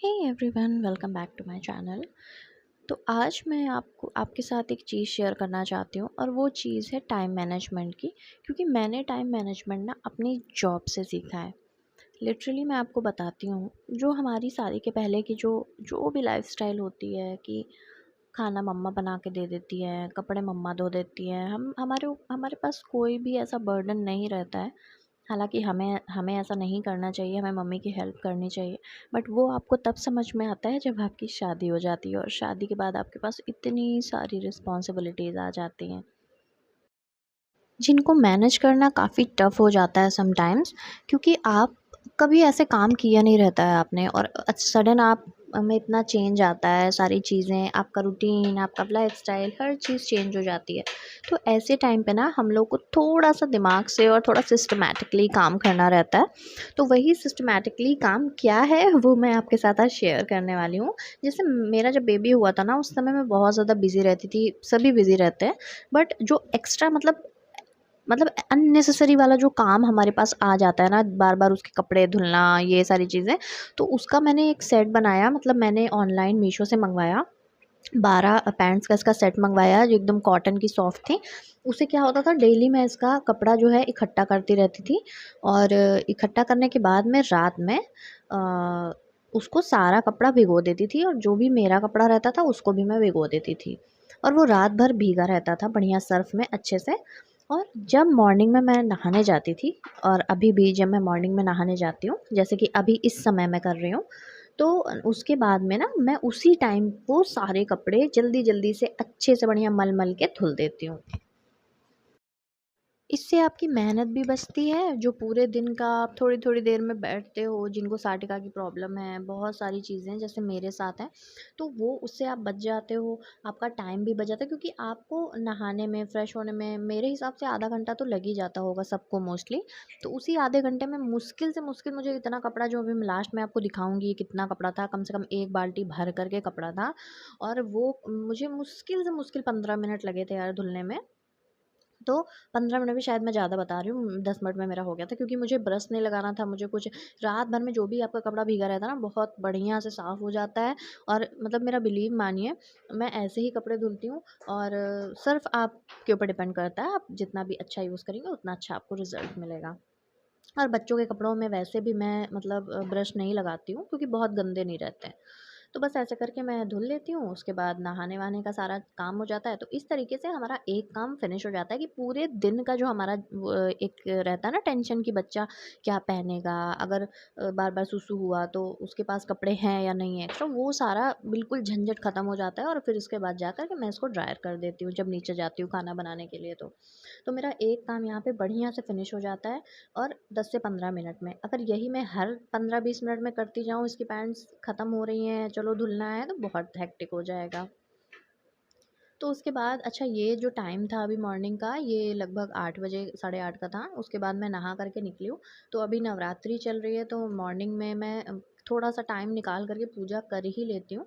Hey everyone, welcome back to my channel. तो आज मैं आपको आपके साथ एक चीज़ शेयर करना चाहती हूँ और वो चीज़ है टाइम मैनेजमेंट की। क्योंकि मैंने टाइम मैनेजमेंट ना अपनी जॉब से सीखा है। लिटरली मैं आपको बताती हूँ, जो हमारी शादी के पहले की जो जो भी लाइफस्टाइल होती है कि खाना मम्मा बना के दे देती है, कपड़े मम्मा धो देती है, हम हमारे पास कोई भी ऐसा बर्डन नहीं रहता है। हालाँकि हमें हमें ऐसा नहीं करना चाहिए, हमें मम्मी की हेल्प करनी चाहिए। बट वो आपको तब समझ में आता है जब आपकी शादी हो जाती है और शादी के बाद आपके पास इतनी सारी रिस्पॉन्सिबिलिटीज़ आ जाती हैं, जिनको मैनेज करना काफ़ी टफ़ हो जाता है समटाइम्स। क्योंकि आप कभी ऐसे काम किया नहीं रहता है आपने और सडन आप में इतना चेंज आता है, सारी चीज़ें, आपका रूटीन, आपका लाइफ़स्टाइल, हर चीज़ चेंज हो जाती है। तो ऐसे टाइम पे ना हम लोग को थोड़ा-सा दिमाग से और थोड़ा सिस्टमैटिकली काम करना रहता है। तो वही सिस्टमैटिकली काम क्या है वो मैं आपके साथ आज शेयर करने वाली हूँ। जैसे मेरा जब बेबी हुआ था ना, उस समय मैं बहुत ज़्यादा बिज़ी रहती थी, सभी बिज़ी रहते हैं। बट जो एक्स्ट्रा मतलब अननेसेसरी वाला जो काम हमारे पास आ जाता है ना, बार-बार उसके कपड़े धुलना, ये सारी चीज़ें, तो उसका मैंने एक सेट बनाया। मतलब मैंने ऑनलाइन मीशो से मँगवाया, 12 पैंट्स का इसका सेट मँगवाया जो एकदम कॉटन की सॉफ्ट थी। उससे क्या होता था, डेली मैं इसका कपड़ा जो है इकट्ठा करती रहती थी और इकट्ठा करने के बाद में रात में उसको सारा कपड़ा भिगो देती थी और जो भी मेरा कपड़ा रहता था उसको भी मैं भिगो देती थी। और वो रात भर भीगा रहता था बढ़िया सर्फ़ में अच्छे से। और जब मॉर्निंग में मैं नहाने जाती थी, और अभी भी जब मैं मॉर्निंग में नहाने जाती हूँ, जैसे कि अभी इस समय मैं कर रही हूँ, तो उसके बाद में ना मैं उसी टाइम वो सारे कपड़े जल्दी-जल्दी से अच्छे से बढ़िया मल-मल के धुल देती हूँ। इससे आपकी मेहनत भी बचती है, जो पूरे दिन का आप थोड़ी-थोड़ी देर में बैठते हो, जिनको साटिका की प्रॉब्लम है, बहुत सारी चीज़ें जैसे मेरे साथ हैं, तो वो उससे आप बच जाते हो, आपका टाइम भी बच जाता है। क्योंकि आपको नहाने में, फ्रेश होने में मेरे हिसाब से आधा घंटा तो लग ही जाता होगा सबको मोस्टली। तो उसी आधे घंटे में मुश्किल से मुश्किल मुझे इतना कपड़ा, जो अभी मैं लास्ट में आपको दिखाऊँगी कितना कपड़ा था, कम से कम 1 बाल्टी भर कर के कपड़ा था और वो मुझे मुश्किल से मुश्किल 15 मिनट लगे थे यार धुलने में। तो 15 मिनट भी शायद मैं ज़्यादा बता रही हूँ, 10 मिनट में मेरा हो गया था। क्योंकि मुझे ब्रश नहीं लगाना था, मुझे कुछ रात भर में जो भी आपका कपड़ा भीगा रहता है ना, बहुत बढ़िया से साफ़ हो जाता है। और मतलब मेरा बिलीव मानिए, मैं ऐसे ही कपड़े धुलती हूँ। और सिर्फ़ आपके ऊपर डिपेंड करता है, आप जितना भी अच्छा यूज़ करेंगे उतना अच्छा आपको रिज़ल्ट मिलेगा। और बच्चों के कपड़ों में वैसे भी मैं मतलब ब्रश नहीं लगाती हूँ, क्योंकि बहुत गंदे नहीं रहते हैं। तो बस ऐसे करके मैं धुल लेती हूँ, उसके बाद नहाने-वहाने का सारा काम हो जाता है। तो इस तरीके से हमारा एक काम फिनिश हो जाता है कि पूरे दिन का जो हमारा एक रहता है ना टेंशन, कि बच्चा क्या पहनेगा, अगर बार-बार सुसु हुआ तो उसके पास कपड़े हैं या नहीं है, तो वो सारा बिल्कुल झंझट खत्म हो जाता है। और फिर इसके बाद जाकर के मैं इसको ड्रायर कर देती हूँ जब नीचे जाती हूँ खाना बनाने के लिए तो। तो मेरा एक काम यहाँ पे बढ़िया से फिनिश हो जाता है। और 10 से 15 मिनट में, अगर यही मैं हर 15-20 मिनट में करती जाऊँ, इसकी पैंट्स ख़त्म हो रही हैं, चलो धुलना है, तो बहुत हेक्टिक हो जाएगा। तो उसके बाद अच्छा, ये जो टाइम था अभी मॉर्निंग का, ये लगभग 8 बजे, साढ़े 8 का था। उसके बाद मैं नहा कर के निकली हूँ। तो अभी नवरात्रि चल रही है, तो मॉर्निंग में मैं थोड़ा-सा टाइम निकाल कर के पूजा कर ही लेती हूँ।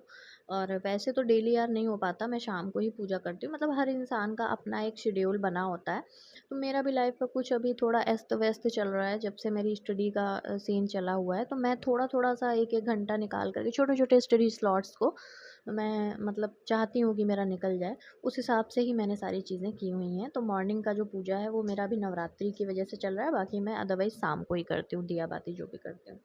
और वैसे तो डेली यार नहीं हो पाता, मैं शाम को ही पूजा करती हूँ। मतलब हर इंसान का अपना एक शेड्यूल बना होता है। तो मेरा भी लाइफ़ का कुछ अभी थोड़ा अस्त-व्यस्त चल रहा है, जब से मेरी स्टडी का सीन चला हुआ है। तो मैं थोड़ा-थोड़ा सा 1-1 घंटा निकाल कर के छोटे-छोटे स्टडी स्लॉट्स को मैं मतलब चाहती हूँ कि मेरा निकल जाए। उस हिसाब से ही मैंने सारी चीज़ें की हुई हैं। तो मॉर्निंग का जो पूजा है वो मेरा अभी नवरात्रि की वजह से चल रहा है, बाकी मैं अदरवाइज़ शाम को ही करती हूँ, दिया बाती जो भी करती हूँ।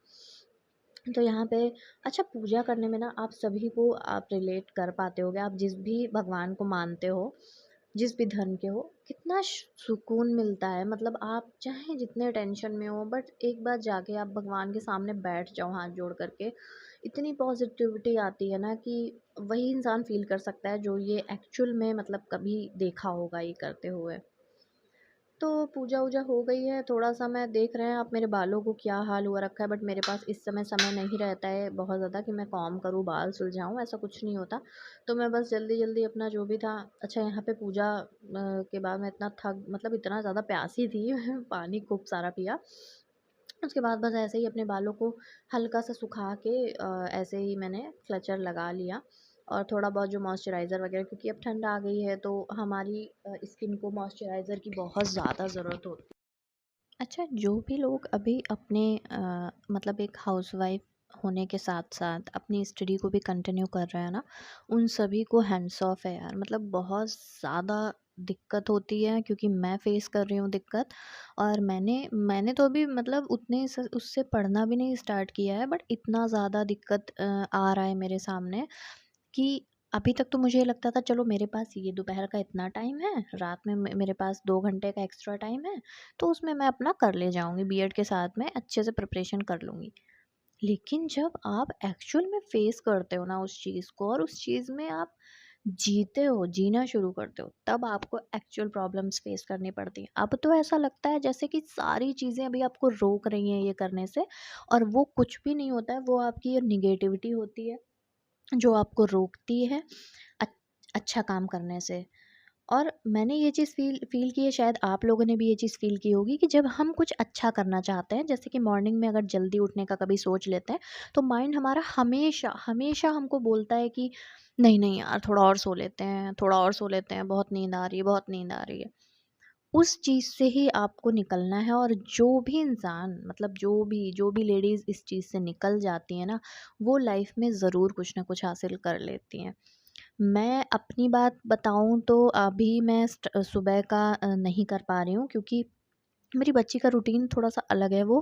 तो यहाँ पे अच्छा, पूजा करने में ना आप सभी को आप रिलेट कर पाते होगे, आप जिस भी भगवान को मानते हो, जिस भी धर्म के हो, कितना सुकून मिलता है। मतलब आप चाहे जितने टेंशन में हो, बट एक बार जाके आप भगवान के सामने बैठ जाओ हाथ जोड़ करके, इतनी पॉजिटिविटी आती है ना, कि वही इंसान फील कर सकता है जो ये एक्चुअल में मतलब कभी देखा होगा ये करते हुए। तो पूजा-वूजा हो गई है, थोड़ा-सा मैं देख रहे हैं आप मेरे बालों को क्या हाल हुआ रखा है, बट मेरे पास इस समय नहीं रहता है बहुत ज़्यादा कि मैं कॉम्ब करूँ, बाल सुलझाऊँ, ऐसा कुछ नहीं होता। तो मैं बस जल्दी-जल्दी अपना जो भी था। अच्छा, यहाँ पे पूजा के बाद मैं इतना थक मतलब इतना ज़्यादा प्यासी थी पानी खूब सारा पिया। उसके बाद बस ऐसे ही अपने बालों को हल्का-सा सुखा के ऐसे ही मैंने क्लचर लगा लिया। और थोड़ा बहुत जो मॉइस्चराइज़र वगैरह, क्योंकि अब ठंड आ गई है तो हमारी स्किन को मॉइस्चराइज़र की बहुत ज़्यादा ज़रूरत होती है। अच्छा, जो भी लोग अभी अपने मतलब एक हाउसवाइफ़ होने के साथ-साथ अपनी स्टडी को भी कंटिन्यू कर रहे हैं ना, उन सभी को हैंड्स ऑफ है यार। मतलब बहुत ज़्यादा दिक्कत होती है, क्योंकि मैं फ़ेस कर रही हूँ दिक्कत। और मैंने मैंने तो अभी मतलब उतने स उससे पढ़ना भी नहीं स्टार्ट किया है, बट इतना ज़्यादा दिक्कत आ रहा है मेरे सामने कि अभी तक तो मुझे लगता था चलो मेरे पास ये दोपहर का इतना टाइम है, रात में मेरे पास 2 घंटे का एक्स्ट्रा टाइम है, तो उसमें मैं अपना कर ले जाऊँगी, बीएड के साथ में अच्छे से प्रिपरेशन कर लूँगी। लेकिन जब आप एक्चुअल में फेस करते हो ना उस चीज़ को, और उस चीज़ में आप जीते हो, जीना शुरू करते हो, तब आपको एक्चुअल प्रॉब्लम्स फेस करनी पड़ती हैं। अब तो ऐसा लगता है जैसे कि सारी चीज़ें अभी आपको रोक रही हैं ये करने से, और वो कुछ भी नहीं होता है, वो आपकी ये नेगेटिविटी होती है जो आपको रोकती है अ अच्छा काम करने से। और मैंने ये चीज़ फ़ील की है, शायद आप लोगों ने भी ये चीज़ फ़ील की होगी, कि जब हम कुछ अच्छा करना चाहते हैं, जैसे कि मॉर्निंग में अगर जल्दी उठने का कभी सोच लेते हैं, तो माइंड हमारा हमेशा हमेशा हमको बोलता है कि नहीं नहीं यार, थोड़ा और सो लेते हैं, थोड़ा और सो लेते हैं, बहुत नींद आ रही है, बहुत नींद आ रही है। उस चीज़ से ही आपको निकलना है। और जो भी इंसान, मतलब जो भी लेडीज़ इस चीज़ से निकल जाती हैं ना, वो लाइफ में ज़रूर कुछ ना कुछ हासिल कर लेती हैं। मैं अपनी बात बताऊँ तो अभी मैं सुबह का नहीं कर पा रही हूँ, क्योंकि मेरी बच्ची का रूटीन थोड़ा-सा अलग है। वो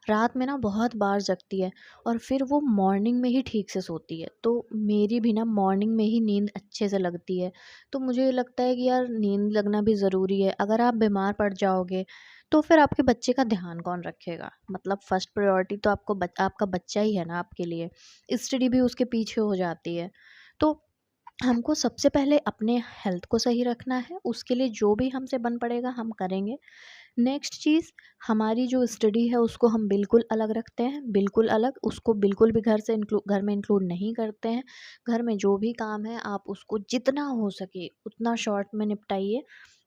रात में ना बहुत बार जगती है, और फिर वो मॉर्निंग में ही ठीक से सोती है। तो मेरी भी ना मॉर्निंग में ही नींद अच्छे से लगती है। तो मुझे लगता है कि यार नींद लगना भी ज़रूरी है। अगर आप बीमार पड़ जाओगे, तो फिर आपके बच्चे का ध्यान कौन रखेगा? मतलब फर्स्ट प्रायोरिटी तो आपका बच्चा ही है ना आपके लिए। स्टडी भी उसके पीछे हो जाती है। तो हमको सबसे पहले अपने हेल्थ को सही रखना है, उसके लिए जो भी हमसे बन पड़ेगा हम करेंगे। नेक्स्ट चीज़, हमारी जो स्टडी है उसको हम बिल्कुल अलग रखते हैं, बिल्कुल अलग, उसको बिल्कुल भी घर में इंक्लूड नहीं करते हैं। घर में जो भी काम है आप उसको जितना हो सके उतना शॉर्ट में निपटाइए,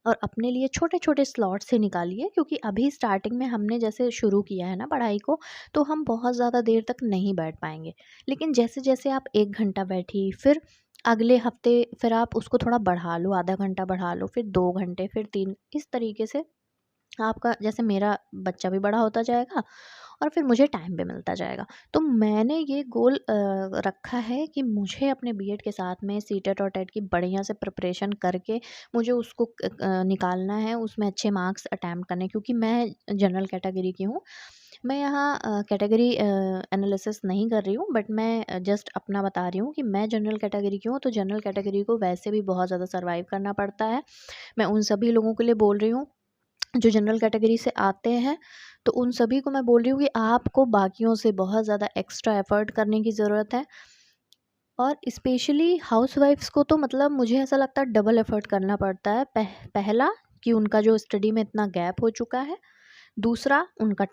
और अपने लिए छोटे-छोटे स्लॉट्स ही निकालिए, क्योंकि अभी स्टार्टिंग में हमने जैसे शुरू किया है ना पढ़ाई को, तो हम बहुत ज़्यादा देर तक नहीं बैठ पाएँगे। लेकिन जैसे-जैसे आप 1 घंटा बैठी, फिर अगले हफ्ते फिर आप उसको थोड़ा बढ़ा लो, आधा घंटा बढ़ा लो, फिर 2 घंटे, फिर 3, इस तरीके से आपका, जैसे मेरा बच्चा भी बड़ा होता जाएगा और फिर मुझे टाइम भी मिलता जाएगा। तो मैंने ये गोल रखा है कि मुझे अपने बीएड के साथ में सीटेट और टेट की बढ़िया से प्रिपरेशन करके मुझे उसको निकालना है, उसमें अच्छे मार्क्स अटेम्प्ट करने हैं, क्योंकि मैं जनरल कैटेगरी की हूँ। मैं यहाँ कैटेगरी एनालिसिस नहीं कर रही हूँ, बट मैं जस्ट अपना बता रही हूँ कि मैं जनरल कैटेगरी की हूँ, तो जनरल कैटेगरी को वैसे भी बहुत ज़्यादा सर्वाइव करना पड़ता है। मैं उन सभी लोगों के लिए बोल रही हूँ जो जनरल कैटेगरी से आते हैं, तो उन सभी को मैं बोल रही हूँ कि आपको बाकियों से बहुत ज़्यादा एक्स्ट्रा एफ़र्ट करने की ज़रूरत है। और स्पेशली हाउसवाइफ्स को तो मतलब मुझे ऐसा लगता है डबल एफ़र्ट करना पड़ता है। पहला, कि उनका जो स्टडी में इतना गैप हो चुका है। दूसरा, उनका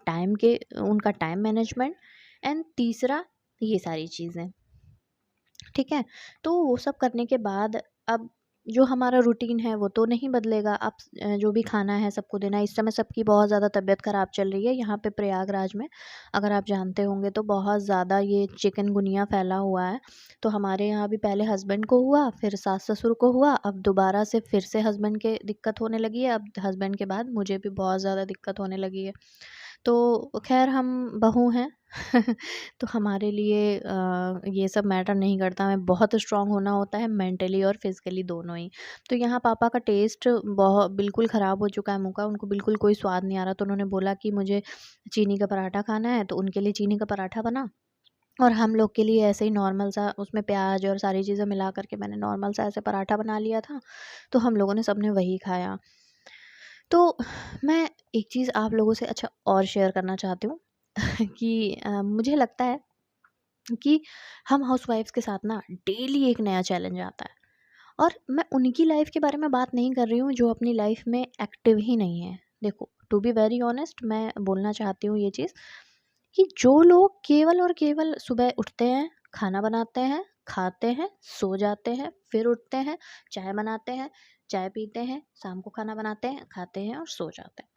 टाइम मैनेजमेंट। एंड तीसरा, ये सारी चीज़ें। ठीक है? तो वो सब करने के बाद अब जो हमारा रूटीन है वो तो नहीं बदलेगा। अब जो भी खाना है सबको देना है। इस समय सबकी बहुत ज़्यादा तबीयत ख़राब चल रही है। यहाँ पे प्रयागराज में, अगर आप जानते होंगे, तो बहुत ज़्यादा ये चिकनगुनिया फैला हुआ है। तो हमारे यहाँ भी पहले हस्बैंड को हुआ, फिर सास-ससुर को हुआ, अब दोबारा से फिर से हस्बैंड के दिक्कत होने लगी है, अब हस्बैंड के बाद मुझे भी बहुत ज़्यादा दिक्कत होने लगी है। तो ख़ैर हम बहू हैं तो हमारे लिए ये सब मैटर नहीं करता। हमें बहुत स्ट्रॉन्ग होना होता है, मेंटली और फिज़िकली दोनों ही। तो यहाँ पापा का टेस्ट बिल्कुल ख़राब हो चुका है मुँह का, उनको बिल्कुल कोई स्वाद नहीं आ रहा। तो उन्होंने बोला कि मुझे चीनी का पराठा खाना है, तो उनके लिए चीनी का पराठा बना, और हम लोग के लिए ऐसे ही नॉर्मल सा, उसमें प्याज़ और सारी चीज़ें मिला कर के मैंने नॉर्मल सा ऐसे पराठा बना लिया था। तो हम लोगों ने सबने वही खाया। तो मैं एक चीज़ आप लोगों से अच्छा और शेयर करना चाहती हूँ कि मुझे लगता है कि हम हाउसवाइफ्स के साथ ना डेली एक नया चैलेंज आता है। और मैं उनकी लाइफ के बारे में बात नहीं कर रही हूँ जो अपनी लाइफ में एक्टिव ही नहीं है। देखो, टू बी वेरी ऑनेस्ट, मैं बोलना चाहती हूँ ये चीज़, कि जो लोग केवल और केवल सुबह उठते हैं, खाना बनाते हैं, खाते हैं, सो जाते हैं, फिर उठते हैं, चाय बनाते हैं, चाय पीते हैं, शाम को खाना बनाते हैं, खाते हैं और सो जाते हैं।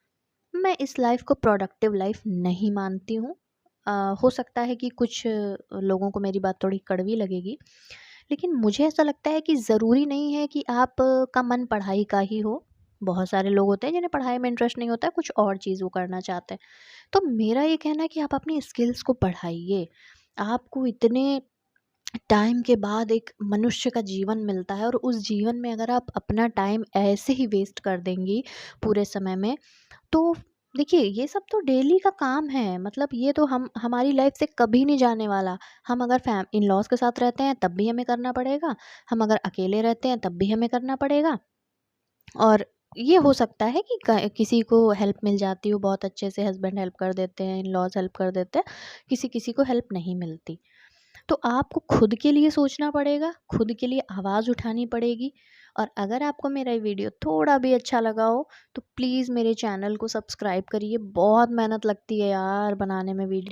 मैं इस लाइफ को प्रोडक्टिव लाइफ नहीं मानती हूँ। हो सकता है कि कुछ लोगों को मेरी बात थोड़ी कड़वी लगेगी, लेकिन मुझे ऐसा लगता है कि ज़रूरी नहीं है कि आप का मन पढ़ाई का ही हो। बहुत सारे लोग होते हैं जिन्हें पढ़ाई में इंटरेस्ट नहीं होता है, कुछ और चीज़ वो करना चाहते हैं। तो मेरा ये कहना है कि आप अपनी स्किल्स को बढ़ाइए। आपको इतने टाइम के बाद एक मनुष्य का जीवन मिलता है और उस जीवन में अगर आप अपना टाइम ऐसे ही वेस्ट कर देंगी पूरे समय में, तो देखिए ये सब तो डेली का काम है। मतलब ये तो हम हमारी लाइफ से कभी नहीं जाने वाला। हम अगर फैम इन लॉज के साथ रहते हैं तब भी हमें करना पड़ेगा, हम अगर अकेले रहते हैं तब भी हमें करना पड़ेगा। और ये हो सकता है कि किसी को हेल्प मिल जाती हो, बहुत अच्छे से हस्बैंड हेल्प कर देते हैं, इन लॉज हेल्प कर देते हैं, किसी किसी को हेल्प नहीं मिलती। तो आपको खुद के लिए सोचना पड़ेगा, खुद के लिए आवाज़ उठानी पड़ेगी। और अगर आपको मेरा ये वीडियो थोड़ा भी अच्छा लगा हो तो प्लीज़ मेरे चैनल को सब्सक्राइब करिए। बहुत मेहनत लगती है यार बनाने में वीडियो।